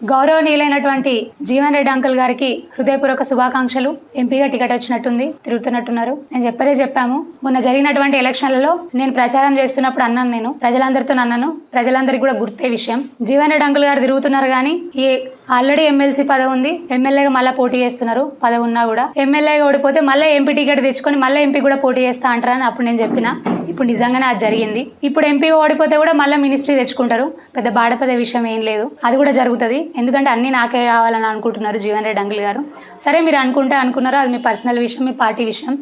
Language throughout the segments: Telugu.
గౌరవనీయులైనటువంటి జీవన్ రెడ్డి అంకుల్ గారికి హృదయపూర్వక శుభాకాంక్షలు. ఎంపీగా టికెట్ వచ్చినట్టుంది, తిరుగుతున్నట్టున్నారు. నేను చెప్పాము. మొన్న జరిగినటువంటి ఎలక్షన్లలో నేను ప్రచారం చేస్తున్నప్పుడు అన్నాను, నేను ప్రజలందరితో అన్నాను, ప్రజలందరికీ కూడా గుర్తే విషయం. జీవన్ రెడ్డి అంకుల్ గారు తిరుగుతున్నారు కానీ ఆల్రెడీ ఎమ్మెల్సీ పదవి ఉంది, ఎమ్మెల్యేగా మళ్ళీ పోటీ చేస్తున్నారు. పదవి ఉన్నా కూడా ఎమ్మెల్యేగా ఓడిపోతే మళ్ళీ ఎంపీ టికెట్ తెచ్చుకొని మళ్ళీ ఎంపీ కూడా పోటీ చేస్తా అంటారని అప్పుడు నేను చెప్పిన. ఇప్పుడు నిజంగానే అది జరిగింది. ఇప్పుడు ఎంపీ ఓడిపోతే కూడా మళ్ళీ మినిస్ట్రీ తెచ్చుకుంటారు. పెద్ద బాధపడే విషయం ఏం లేదు, అది కూడా జరుగుతుంది. ఎందుకంటే అన్ని నాకే కావాలని అనుకుంటున్నారు జీవన్ రెడ్డి అంకుల్ గారు. సరే, మీరు అనుకున్నారో అది మీ పర్సనల్ విషయం, మీ పార్టీ విషయం.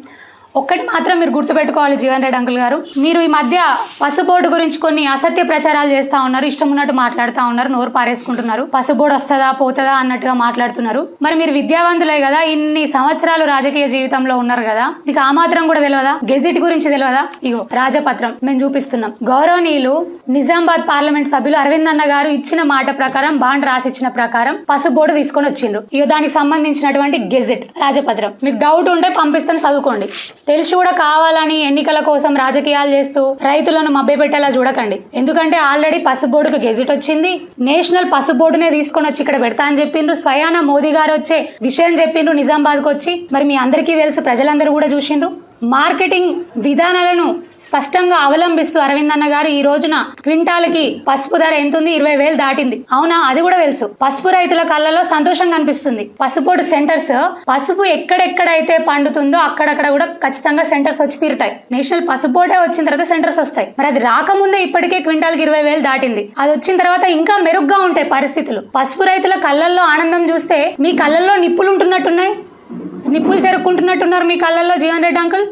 ఒక్కటి మాత్రం మీరు గుర్తుపెట్టుకోవాలి జీవన్ రెడ్డి అంకుల్ గారు, మీరు ఈ మధ్య పసుబోర్డు గురించి కొన్ని అసత్య ప్రచారాలు చేస్తా ఉన్నారు, ఇష్టం ఉన్నట్టు మాట్లాడుతూ ఉన్నారు, నోరు పారేసుకుంటున్నారు. పసుబోర్డు వస్తుందా పోతుందా అన్నట్టుగా మాట్లాడుతున్నారు. మరి మీరు విద్యావంతులే కదా, ఇన్ని సంవత్సరాలు రాజకీయ జీవితంలో ఉన్నారు కదా, మీకు ఆ మాత్రం కూడా తెలియదా? గెజిట్ గురించి తెలియదా? ఇగో రాజపత్రం మేము చూపిస్తున్నాం. గౌరవనీయులు నిజామాబాద్ పార్లమెంట్ సభ్యులు అరవింద్ అన్న గారు ఇచ్చిన మాట ప్రకారం, బాండ్ రాసిచ్చిన ప్రకారం పసుబోర్డు తీసుకొని వచ్చిండ్రు. ఇగో దానికి సంబంధించినటువంటి గెజిట్ రాజపత్రం. మీకు డౌట్ ఉంటే పంపిస్తాను, చదువుకోండి. తెలిసి కూడా కావాలని ఎన్నికల కోసం రాజకీయాలు చేస్తూ రైతులను మభ్యపెట్టేలా చూడకండి. ఎందుకంటే ఆల్రెడీ పసుబోర్డుకు గెజిట్ వచ్చింది. నేషనల్ పసుబోర్డునే తీసుకొని వచ్చి ఇక్కడ పెడతా అని చెప్పిండ్రు. స్వయాన మోదీ గారు వచ్చే విషయం చెప్పిండ్రు నిజామాబాద్కు వచ్చి. మరి మీ అందరికీ తెలుసు, ప్రజలందరూ కూడా చూసిండ్రు. మార్కెటింగ్ విధానాలను స్పష్టంగా అవలంబిస్తూ అరవింద్ అన్న గారు ఈ రోజున క్వింటాల్కి పసుపు ధర ఎంత ఉంది? 20,000 దాటింది. అవునా? అది కూడా తెలుసు. పసుపు రైతుల కళ్ళలో సంతోషం కనిపిస్తుంది. పసుపోటు సెంటర్స్, పసుపు ఎక్కడెక్కడైతే పండుతుందో అక్కడక్కడ కూడా ఖచ్చితంగా సెంటర్స్ వచ్చి తీరుతాయి. నేషనల్ పసుపోటే వచ్చిన తర్వాత సెంటర్స్ వస్తాయి. మరి అది రాకముందే ఇప్పటికే క్వింటాల్కి 20,000 దాటింది. అది వచ్చిన తర్వాత ఇంకా మెరుగ్గా ఉంటాయి పరిస్థితులు. పసుపు రైతుల కళ్ళల్లో ఆనందం చూస్తే మీ కళ్ళల్లో నిప్పులు ఉంటున్నట్టున్నాయి, నిప్పులు చెరుక్కుంటున్నట్టున్నారు మీ కళ్ళల్లో. జీవన్ రెడ్డి అంకుల్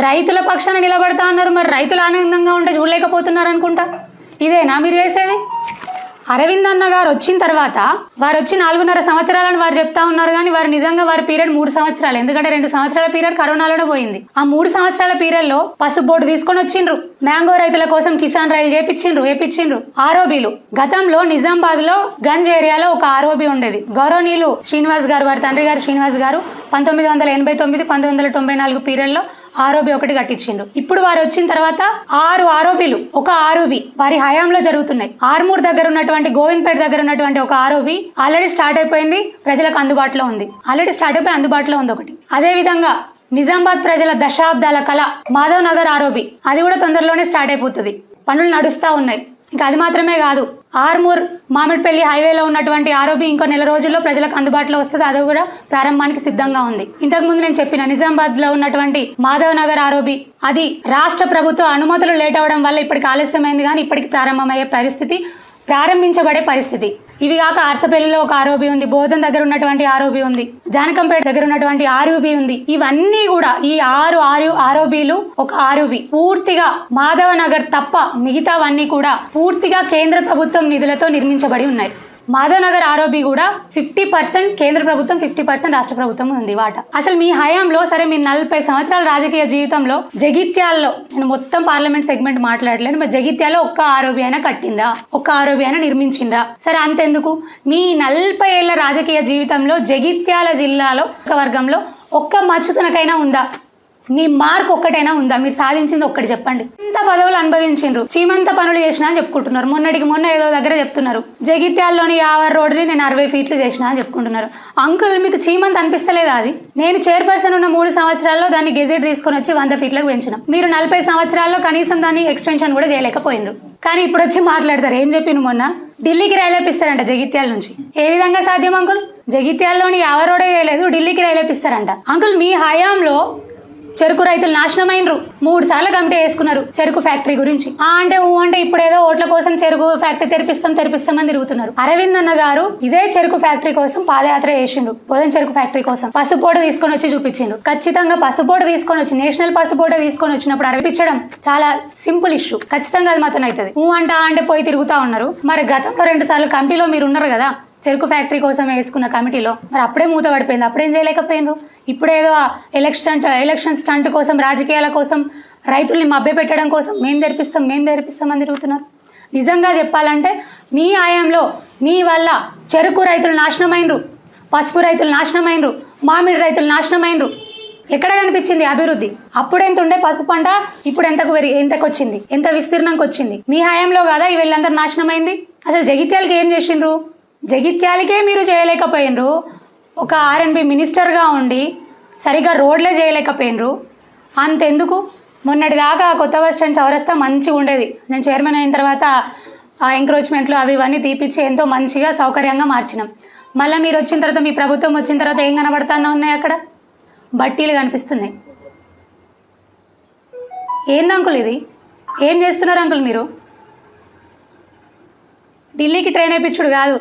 రైతుల పక్షాన నిలబడతా ఉన్నారు, మరి రైతులు ఆనందంగా ఉంటే చూడలేకపోతున్నారు అనుకుంటా. ఇదేనా మీరు చేసేది? అరవింద్ అన్న గారు వచ్చిన తర్వాత వారు వచ్చి 4.5 సంవత్సరాలను వారు చెప్తా ఉన్నారు కానీ వారు నిజంగా వారి పీరియడ్ 3 సంవత్సరాలు. ఎందుకంటే 2 సంవత్సరాల పీరియడ్ కరోనాలోనే పోయింది. ఆ 3 సంవత్సరాల పీరియడ్ లో పసుపు బోర్డు తీసుకొని వచ్చిండ్రు. మ్యాంగో రైతుల కోసం కిసాన్ రైలు వేపించిండ్రు. ఆర్ఓబీలు గతంలో నిజామాబాద్ లో గంజ్ ఏరియాలో ఒక ఆర్ఓబీ ఉండేది. గౌరవనీయులు శ్రీనివాస్ గారు, వారి తండ్రి గారు శ్రీనివాస్ గారు 1989, 1994 పీరియడ్ లో ఆర్ఓబీ ఒకటి కట్టించిండ్రు. ఇప్పుడు వారు వచ్చిన తర్వాత 6 ఆర్ఓబీలు, ఒక ఆర్ఓబీ వారి హయాంలో జరుగుతున్నాయి. ఆర్మూర్ దగ్గర ఉన్నటువంటి, గోవింద్పేట దగ్గర ఉన్నటువంటి ఒక ఆర్ఓబీ ఆల్రెడీ స్టార్ట్ అయిపోయింది, ప్రజలకు అందుబాటులో ఉంది. ఒకటి. అదే విధంగా నిజామాబాద్ ప్రజల దశాబ్దాల కళ మాధవ్ నగర్ ఆర్ఓబీ, అది కూడా తొందరలోనే స్టార్ట్ అయిపోతుంది. పనులు నడుస్తా ఉన్నాయి. ఇంకా అది మాత్రమే కాదు, ఆర్మూర్ మామిడిపల్లి హైవేలో ఉన్నటువంటి ఆర్ఓబీ ఇంకో 1 నెల రోజుల్లో ప్రజలకు అందుబాటులో వస్తుంది. అది కూడా ప్రారంభానికి సిద్ధంగా ఉంది. ఇంతకు ముందు నేను చెప్పిన నిజామాబాద్ లో ఉన్నటువంటి మాధవ్ నగర్ ఆర్ఓబీ, అది రాష్ట్ర ప్రభుత్వ అనుమతులు లేట్ అవడం వల్ల ఇప్పటికి ఆలస్యమైంది, కానీ ఇప్పటికి ప్రారంభించబడే పరిస్థితి. ఇవి కాక అర్సపల్లిలో ఒక ఆర్ఓబీ ఉంది, బోధన్ దగ్గర ఉన్నటువంటి ఆర్ఓబీ ఉంది, జానకంపేట దగ్గర ఉన్నటువంటి ఆర్ఓబీ ఉంది. ఇవన్నీ కూడా ఈ 6 ఆర్ఓబీలు, ఒక ఆర్ఓబీ పూర్తిగా మాధవ నగర్ తప్ప మిగతావన్నీ కూడా పూర్తిగా కేంద్ర ప్రభుత్వం నిధులతో నిర్మించబడి ఉన్నాయి. మాధవ్ నగర్ ఆర్ఓబీ కూడా 50% కేంద్ర ప్రభుత్వం, 50% రాష్ట్ర ప్రభుత్వం ఉంది వాటా. అసలు మీ హయాంలో, సరే మీ 40 సంవత్సరాల రాజకీయ జీవితంలో జగిత్యాల్లో, నేను మొత్తం పార్లమెంట్ సెగ్మెంట్ మాట్లాడలేను, మరి జగిత్యాల్లో ఒక్క ఆర్ఓబీ అయినా కట్టిందా? ఒక్క ఆర్ఓబీ అయినా నిర్మించిందా? సరే, అంతెందుకు, మీ 40 ఏళ్ల రాజకీయ జీవితంలో జగిత్యాల జిల్లాలో ఒక వర్గంలో ఒక్క మచ్చుతునకైనా ఉందా? మీ మార్క్ ఒక్కటైనా ఉందా? మీరు సాధించింది ఒక్కటి చెప్పండి. ఎంత పదవులు అనుభవించిండ్రు, చీమంత పనులు చేసినా అని చెప్పుకుంటున్నారు. మొన్న ఏదో దగ్గర చెప్తున్నారు, జగిత్యాల్లోని 50 రోడ్డుని నేను 60 ఫీట్లు చేసినా అని చెప్పుకుంటున్నారు. అంకుల్, మీకు చీమంత అనిపిస్తలేదా? అది నేను చైర్పర్సన్ ఉన్న 3 సంవత్సరాల్లో దాన్ని గెజెట్ తీసుకొని వచ్చి 100 ఫీట్లకు పెంచినాం. మీరు 40 సంవత్సరాల్లో కనీసం దాన్ని ఎక్స్టెన్షన్ కూడా చేయలేకపోయినరు. కానీ ఇప్పుడు వచ్చి మాట్లాడతారు. ఏం చెప్పిన మొన్న ఢిల్లీకి రైలేపిస్తారంట జగిత్యాల నుంచి. ఏ విధంగా సాధ్యం అంకుల్? జగిత్యాల్లోని 50 రోడే చేయలేదు, ఢిల్లీకి రైలేపిస్తారంట. అంకుల్, మీ హయాంలో చెరుకు రైతులు నాశనమైనరు. 3 సార్లు కమిటీ వేసుకున్నారు చెరుకు ఫ్యాక్టరీ గురించి. అంటే ఇప్పుడు ఏదో ఓట్ల కోసం చెరుకు ఫ్యాక్టరీ తెరిపిస్తామని తిరుగుతున్నారు. అరవింద్ అన్న గారు ఇదే చెరుకు ఫ్యాక్టరీ కోసం పాదయాత్ర చేసిండ్రు. బోధన్ చెరుకు ఫ్యాక్టరీ కోసం పసుపోటు తీసుకొని వచ్చి చూపించిండ్రు. ఖచ్చితంగా పసుపోటు తీసుకొని వచ్చి, నేషనల్ పసుపోటు తీసుకొని వచ్చినప్పుడు అర్పించడం చాలా సింపుల్ ఇష్యూ. ఖచ్చితంగా అది మాత్రం అవుతుంది. అంటే పోయి తిరుగుతా ఉన్నారు. మరి గతంలో 2 సార్లు కమిటీలో మీరు ఉన్నారు కదా, చెరుకు ఫ్యాక్టరీ కోసం వేసుకున్న కమిటీలో. మరి అప్పుడే మూత పడిపోయింది, అప్పుడేం చేయలేకపోయినరు? ఇప్పుడేదో ఎలక్షన్ స్టంట్ కోసం, రాజకీయాల కోసం, రైతుల్ని మభ్య పెట్టడం కోసం మేము తెరిపిస్తాం అని తిరుగుతున్నారు. నిజంగా చెప్పాలంటే మీ ఆయంలో మీ వల్ల చెరుకు రైతులు నాశనమైనరు, పసుపు రైతులు నాశనమైనరు, మామిడి రైతులు నాశనమైనరు. ఎక్కడ కనిపించింది అభివృద్ధి? అప్పుడు ఎంత ఉండే పసుపు పంట, ఇప్పుడు ఎంతకు వచ్చింది, ఎంత విస్తీర్ణంకి వచ్చింది? మీ హయాంలో కదా ఈ వీళ్ళందరూ నాశనమైంది. అసలు జగిత్యాలకి ఏం చేసిండ్రు? జగిత్యాలకే మీరు చేయలేకపోయినరు. ఒక ఆర్ఎన్బి మినిస్టర్గా ఉండి సరిగ్గా రోడ్లే చేయలేకపోయినరు. అంతెందుకు, మొన్నటిదాకా కొత్త బస్ స్టాండ్ చౌరస్తా మంచిగా ఉండేది. నేను చైర్మన్ అయిన తర్వాత ఆ ఎంక్రోచ్మెంట్లు అవి ఇవన్నీ తీపిచ్చి ఎంతో మంచిగా సౌకర్యంగా మార్చినాం. మళ్ళీ మీరు వచ్చిన తర్వాత, మీ ప్రభుత్వం వచ్చిన తర్వాత ఏం కనబడతానే ఉన్నాయి? అక్కడ బట్టీలు కనిపిస్తున్నాయి. ఏంది అంకుల్ ఇది? ఏం చేస్తున్నారు అంకుల్ మీరు? ఢిల్లీకి ట్రైన్ వేయించుడు కాదు.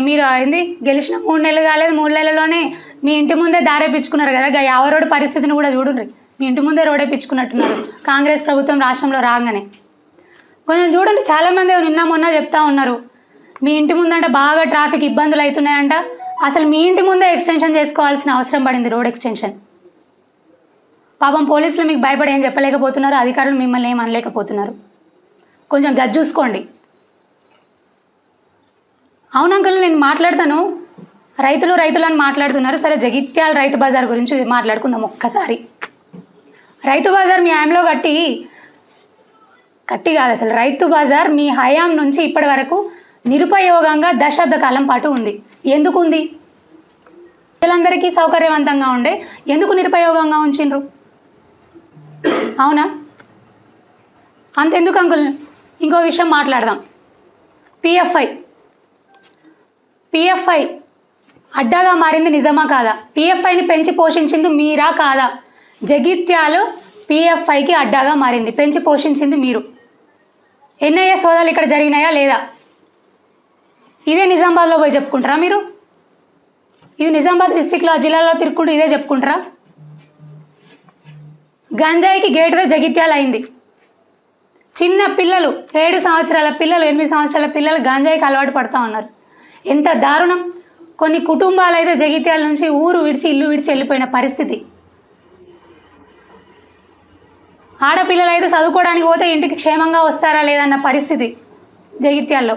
మీరు ఏంది గెలిచిన 3 నెలలు కాలేదు, 3 నెలల్లోనే మీ ఇంటి ముందే దారేపించుకున్నారు కదా. యావ రోడ్డు పరిస్థితిని కూడా చూడండి. మీ ఇంటి ముందే రోడ్ వేయించుకున్నట్టున్నారు కాంగ్రెస్ ప్రభుత్వం రాష్ట్రంలో రాగానే. కొంచెం చూడండి. చాలామంది నిన్న మొన్న చెప్తా ఉన్నారు, మీ ఇంటి ముందంటే బాగా ట్రాఫిక్ ఇబ్బందులు అవుతున్నాయంట. అసలు మీ ఇంటి ముందే ఎక్స్టెన్షన్ చేసుకోవాల్సిన అవసరం పడింది, రోడ్ ఎక్స్టెన్షన్. పాపం పోలీసులు మీకు భయపడి ఏం చెప్పలేకపోతున్నారు, అధికారులు మిమ్మల్ని ఏం అనలేకపోతున్నారు. కొంచెం గది చూసుకోండి. అవును అంకుల్, నేను మాట్లాడతాను. రైతులు అని మాట్లాడుతున్నారు. సరే, జగిత్యాల రైతు బజార్ గురించి మాట్లాడుకుందాం ఒక్కసారి. రైతు బజార్ మీ హయాంలో కట్టి కాదు, అసలు రైతు బజార్ మీ హయాం నుంచి ఇప్పటి వరకు నిరుపయోగంగా దశాబ్ద కాలం పాటు ఉంది. ఎందుకు ఉంది? ప్రజలందరికీ సౌకర్యవంతంగా ఉండే, ఎందుకు నిరుపయోగంగా ఉంచిండ్రు? అవునా? అంతెందుకు అంకుల్, ఇంకో విషయం మాట్లాడదాం. పిఎఫ్ఐ అడ్డాగా మారింది నిజమా కాదా? పిఎఫ్ఐని పెంచి పోషించింది మీరా కాదా? జగిత్యాలు పిఎఫ్ఐకి అడ్డాగా మారింది, పెంచి పోషించింది మీరు. ఎన్ఐఏ సోదాలు ఇక్కడ జరిగినాయా లేదా? ఇదే నిజామాబాద్లో పోయి చెప్పుకుంటారా మీరు? ఇది నిజామాబాద్ డిస్టిక్లో ఆ జిల్లాలో తిరుక్కుంటూ ఇదే చెప్పుకుంటారా? గంజాయికి గేట్వే జగిత్యాల అయింది. చిన్న పిల్లలు, 7 సంవత్సరాల పిల్లలు, 8 సంవత్సరాల పిల్లలు గంజాయికి అలవాటు పడుతూ ఉన్నారు. ఎంత దారుణం! కొన్ని కుటుంబాలు అయితే జగిత్యాల నుంచి ఊరు విడిచి, ఇల్లు విడిచి వెళ్ళిపోయిన పరిస్థితి. ఆడపిల్లలు అయితే చదువుకోవడానికి పోతే ఇంటికి క్షేమంగా వస్తారా లేదన్న పరిస్థితి జగిత్యాల్లో.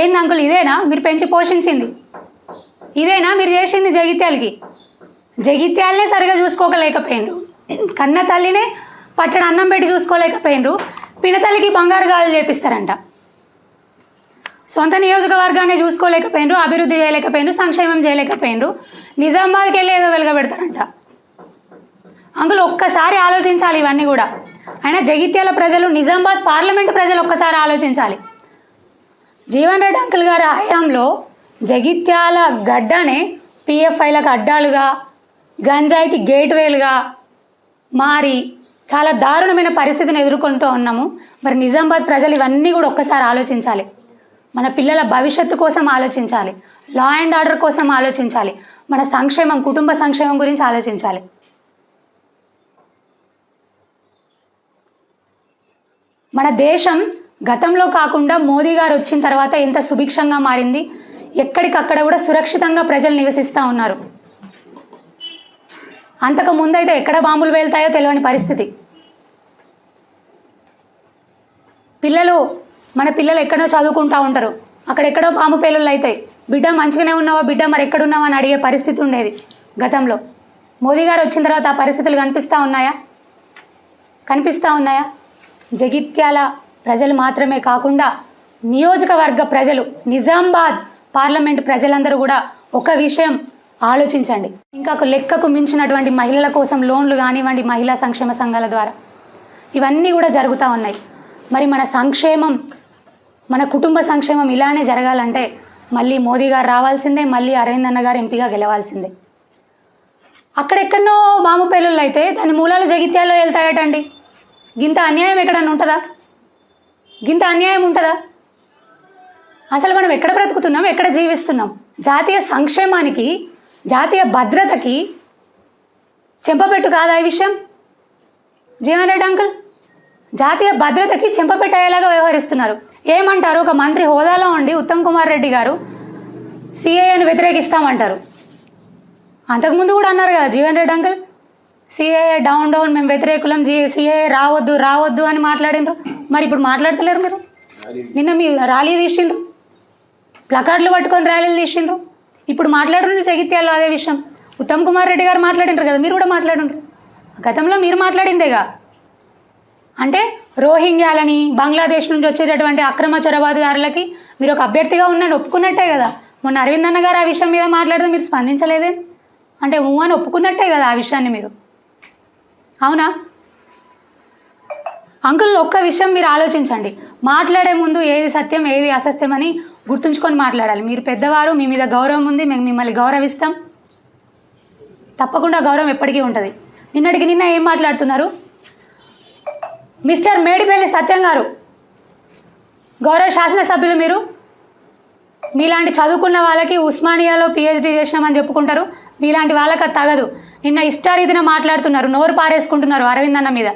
ఏంది అంకుల్, ఇదేనా మీరు పెంచి పోషించింది? ఇదేనా మీరు చేసింది జగిత్యాలకి? జగిత్యాలనే సరిగా చూసుకోలేకపోయిండ్రు. కన్న తల్లినే పట్టణ అన్నం పెట్టి చూసుకోలేకపోయిండ్రు. పినతల్లికి బంగారు గాజులు చేపిస్తారంట. సొంత నియోజకవర్గాన్ని చూసుకోలేకపోయిండ్రు, అభివృద్ధి చేయలేకపోయిండ్రు, సంక్షేమం చేయలేకపోయిండ్రు. నిజామాబాద్కి వెళ్ళి ఏదో వెలగబెడతారంట. అంకుల్, ఒక్కసారి ఆలోచించాలి ఇవన్నీ కూడా. అయినా జగిత్యాల ప్రజలు, నిజామాబాద్ పార్లమెంటు ప్రజలు ఒక్కసారి ఆలోచించాలి. జీవన్ రెడ్డి అంకుల్ గారి హయాంలో జగిత్యాల గడ్డనే పిఎఫ్ఐలకు అడ్డాలుగా, గంజాయికి గేట్వేలుగా మారి చాలా దారుణమైన పరిస్థితిని ఎదుర్కొంటూ ఉన్నాము. మరి నిజామాబాద్ ప్రజలు ఇవన్నీ కూడా ఒక్కసారి ఆలోచించాలి. మన పిల్లల భవిష్యత్తు కోసం ఆలోచించాలి, లా అండ్ ఆర్డర్ కోసం ఆలోచించాలి, మన సంక్షేమం, కుటుంబ సంక్షేమం గురించి ఆలోచించాలి. మన దేశం గతంలో కాకుండా మోదీ గారు వచ్చిన తర్వాత ఎంత సుభిక్షంగా మారింది. ఎక్కడికక్కడ కూడా సురక్షితంగా ప్రజలు నివసిస్తూ ఉన్నారు. అంతకు ముందైతే ఎక్కడ బాంబులు వెళ్తాయో తెలియని పరిస్థితి. మన పిల్లలు ఎక్కడో చదువుకుంటూ ఉంటారు, అక్కడెక్కడో బాంబు పేలుళ్ళు అవుతాయి. బిడ్డ మంచిగానే ఉన్నావా, బిడ్డ మరి ఎక్కడున్నావా అని అడిగే పరిస్థితి ఉండేది గతంలో. మోదీ గారు వచ్చిన తర్వాత ఆ పరిస్థితులు కనిపిస్తూ ఉన్నాయా? జగిత్యాల ప్రజలు మాత్రమే కాకుండా నియోజకవర్గ ప్రజలు, నిజామాబాద్ పార్లమెంట్ ప్రజలందరూ కూడా ఒక విషయం ఆలోచించండి. ఇంకా లెక్కకు మించినటువంటి మహిళల కోసం లోన్లు కానివ్వండి, మహిళా సంక్షేమ సంఘాల ద్వారా ఇవన్నీ కూడా జరుగుతూ ఉన్నాయి. మరి మన సంక్షేమం, మన కుటుంబ సంక్షేమం ఇలానే జరగాలంటే మళ్ళీ మోదీ గారు రావాల్సిందే, మళ్ళీ అరవింద్ అన్న గారు ఎంపీగా గెలవాల్సిందే. అక్కడెక్కడో బాంబు పేలుళ్ళు అయితే దాని మూలాలు జగిత్యాల్లో వెళ్తాయటండి. గింత అన్యాయం ఎక్కడన్నా ఉంటుందా? గింత అన్యాయం ఉంటుందా? అసలు మనం ఎక్కడ బ్రతుకుతున్నాం, ఎక్కడ జీవిస్తున్నాం? జాతీయ సంక్షేమానికి, జాతీయ భద్రతకి చెంపపెట్టు కాదా ఈ విషయం? జీవన్ రెడ్డి అంకుల్, జాతీయ భద్రతకి చెంపపెట్టేలాగా వ్యవహరిస్తున్నారు. ఏమంటారు? ఒక మంత్రి హోదాలో ఉండి ఉత్తమ్ కుమార్ రెడ్డి గారు సిఏఏని వ్యతిరేకిస్తామంటారు. అంతకుముందు కూడా అన్నారు కదా Jeevan Reddy uncle, CAA down మేము వ్యతిరేకులం, సిఏఏ రావద్దు అని మాట్లాడినరు. మరి ఇప్పుడు మాట్లాడతలేరు మీరు. నిన్న మీ ర్యాలీ తీసిండ్రు, ప్లకార్డులు పట్టుకొని ర్యాలీలు తీసిండ్రు. ఇప్పుడు మాట్లాడుండ్రు జగిత్యాల్లో అదే విషయం. ఉత్తమ్ కుమార్ రెడ్డి గారు మాట్లాడినారు కదా, మీరు కూడా మాట్లాడుండ్రు. గతంలో మీరు మాట్లాడిందేగా. అంటే రోహింగ్యాలని, బంగ్లాదేశ్ నుంచి వచ్చేటటువంటి అక్రమ చొరబాటుదారులకి మీరు ఒక అభ్యర్థిగా ఉన్నాను ఒప్పుకున్నట్టే కదా. మొన్న అరవింద్ అన్న గారు ఆ విషయం మీద మాట్లాడితే మీరు స్పందించలేదే, అంటే అని ఒప్పుకున్నట్టే కదా ఆ విషయాన్ని మీరు, అవునా? అంకుల్ ఒక్క విషయం మీరు ఆలోచించండి, మాట్లాడే ముందు ఏది సత్యం ఏది అసత్యం అని గుర్తుంచుకొని మాట్లాడాలి. మీరు పెద్దవారు, మీ మీద గౌరవం ఉంది, మేము మిమ్మల్ని గౌరవిస్తాం, తప్పకుండా గౌరవం ఎప్పటికీ ఉంటుంది. నిన్నటికి నిన్న ఏం మాట్లాడుతున్నారు? మిస్టర్ మేడిపల్లి సత్యం గారు, గౌరవ శాసనసభ్యులు మీరు, మీలాంటి చదువుకున్న వాళ్ళకి ఉస్మానియాలో పిహెచ్డీ చేసినామని చెప్పుకుంటారు, మీలాంటి వాళ్ళకి అది తగదు. నిన్న ఇష్టారీతిన మాట్లాడుతున్నారు, నోరు పారేసుకుంటున్నారు అరవింద్ అన్న మీద.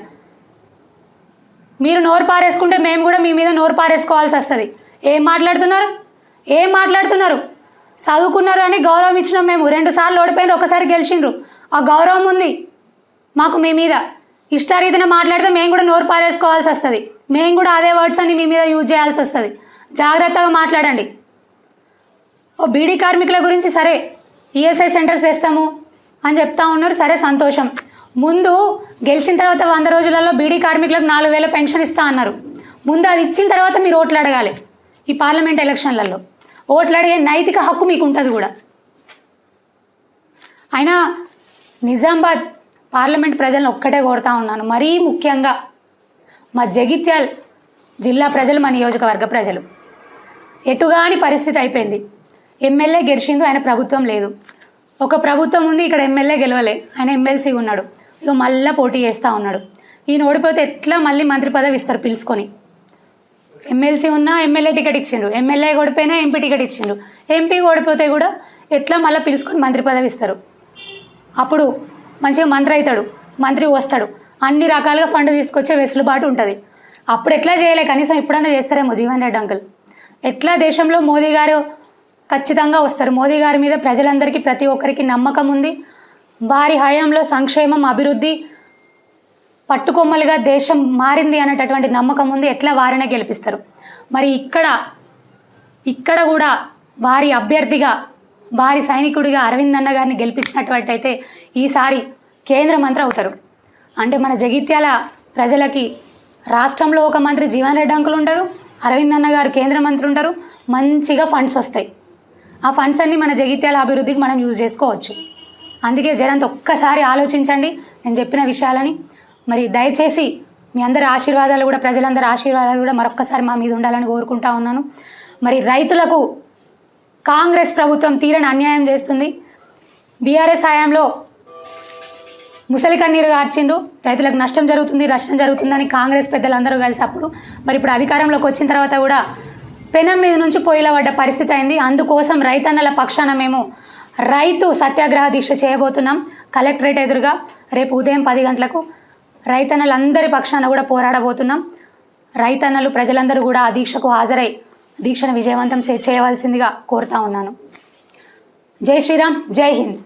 మీరు నోరు పారేసుకుంటే మేము కూడా మీ మీద నోరు పారేసుకోవాల్సి వస్తుంది. ఏం మాట్లాడుతున్నారు? చదువుకున్నారు అని గౌరవం ఇచ్చినాం మేము. 2 సార్లు ఓడిపోయినారు, ఒకసారి గెలిచిండ్రు. ఆ గౌరవం ఉంది మాకు మీ మీద. ఇష్టారీతిన మాట్లాడితే మేము కూడా నోరు పారేసుకోవాల్సి వస్తుంది, మేము కూడా అదే వర్డ్స్ అని మీ మీద యూజ్ చేయాల్సి వస్తుంది. జాగ్రత్తగా మాట్లాడండి. ఓ బీడీ కార్మికుల గురించి సరే ఈఎస్ఐ సెంటర్స్ తెస్తాము అని చెప్తా ఉన్నారు, సరే సంతోషం. ముందు గెలిచిన తర్వాత 100 రోజులలో బీడీ కార్మికులకు 4,000 పెన్షన్ ఇస్తా అన్నారు. ముందు అది ఇచ్చిన తర్వాత మీరు ఓట్లు అడగాలి. ఈ పార్లమెంట్ ఎలక్షన్లలో ఓట్లు అడిగే నైతిక హక్కు మీకు ఉంటుంది కూడా. అయినా నిజామాబాద్ పార్లమెంట్ ప్రజలను ఒక్కటే కోరుతా ఉన్నాను, మరీ ముఖ్యంగా మా జగిత్యాల్ జిల్లా ప్రజలు, మా నియోజకవర్గ ప్రజలు, ఎటుగాని పరిస్థితి అయిపోయింది. ఎమ్మెల్యే గెలిచిండు, ఆయన ప్రభుత్వం లేదు. ఒక ప్రభుత్వం ఉంది, ఇక్కడ ఎమ్మెల్యే గెలవలే, ఆయన ఎమ్మెల్సీ ఉన్నాడు, ఇక మళ్ళీ పోటీ చేస్తూ ఉన్నాడు. ఈయన ఓడిపోతే ఎట్లా మళ్ళీ మంత్రి పదవి ఇస్తారు పిలుచుకొని? ఎమ్మెల్సీ ఉన్నా ఎమ్మెల్యే టికెట్ ఇచ్చిండ్రు, ఎమ్మెల్యే ఓడిపోయినా ఎంపీ టికెట్ ఇచ్చిండ్రు, ఎంపీ ఓడిపోతే కూడా ఎట్లా మళ్ళీ పిలుచుకొని మంత్రి పదవి ఇస్తారు? అప్పుడు మంచిగా మంత్రి అవుతాడు, మంత్రి వస్తాడు, అన్ని రకాలుగా ఫండ్ తీసుకొచ్చే వెసులుబాటు ఉంటుంది. అప్పుడు ఎట్లా చేయలే, కనీసం ఇప్పుడన్నా చేస్తారేమో జీవన్ రెడ్డి అంకుల్. ఎట్లా దేశంలో మోదీ గారు ఖచ్చితంగా వస్తారు. మోదీ గారి మీద ప్రజలందరికీ ప్రతి ఒక్కరికి నమ్మకం ఉంది. వారి హయాంలో సంక్షేమం, అభివృద్ధి పట్టుకొమ్మలుగా దేశం మారింది అనేటటువంటి నమ్మకం ఉంది. ఎట్లా వారినే గెలిపిస్తారు? మరి ఇక్కడ కూడా వారి అభ్యర్థిగా, వారి సైనికుడిగా అరవింద్ అన్న గారిని గెలిపించినటువంటి అయితే ఈసారి కేంద్ర మంత్రి అవుతారు. అంటే మన జగిత్యాల ప్రజలకి రాష్ట్రంలో ఒక మంత్రి జీవన్ రెడ్డి అంకులు ఉంటారు, అరవింద్ అన్న గారు కేంద్ర మంత్రి ఉంటారు, మంచిగా ఫండ్స్ వస్తాయి. ఆ ఫండ్స్ అన్నీ మన జగిత్యాల అభివృద్ధికి మనం యూజ్ చేసుకోవచ్చు. అందుకే జనంత ఒక్కసారి ఆలోచించండి నేను చెప్పిన విషయాలని. మరి దయచేసి మీ అందరి ఆశీర్వాదాలు కూడా, ప్రజలందరి ఆశీర్వాదాలు కూడా మరొక్కసారి మా మీద ఉండాలని కోరుకుంటా ఉన్నాను. మరి రైతులకు కాంగ్రెస్ ప్రభుత్వం తీరని అన్యాయం చేస్తుంది. బీఆర్ఎస్ హయాంలో ముసలి కన్నీరు గార్చిండ్రు, రైతులకు నష్టం జరుగుతుందని కాంగ్రెస్ పెద్దలందరూ కలిసి అప్పుడు. మరి ఇప్పుడు అధికారంలోకి వచ్చిన తర్వాత కూడా పెనం మీద నుంచి పొయ్యిలో పడ్డ పరిస్థితి అయింది. అందుకోసం రైతన్నల పక్షాన మేము రైతు సత్యాగ్రహ దీక్ష చేయబోతున్నాం కలెక్టరేట్ ఎదురుగా. రేపు ఉదయం 10 గంటలకు రైతన్నలందరి పక్షాన కూడా పోరాడబోతున్నాం. రైతన్నలు ప్రజలందరూ కూడా ఆ దీక్షకు హాజరై దీక్షను విజయవంతం చేయవలసిందిగా కోరుతా ఉన్నాను. జై శ్రీరామ్, జై హింద్.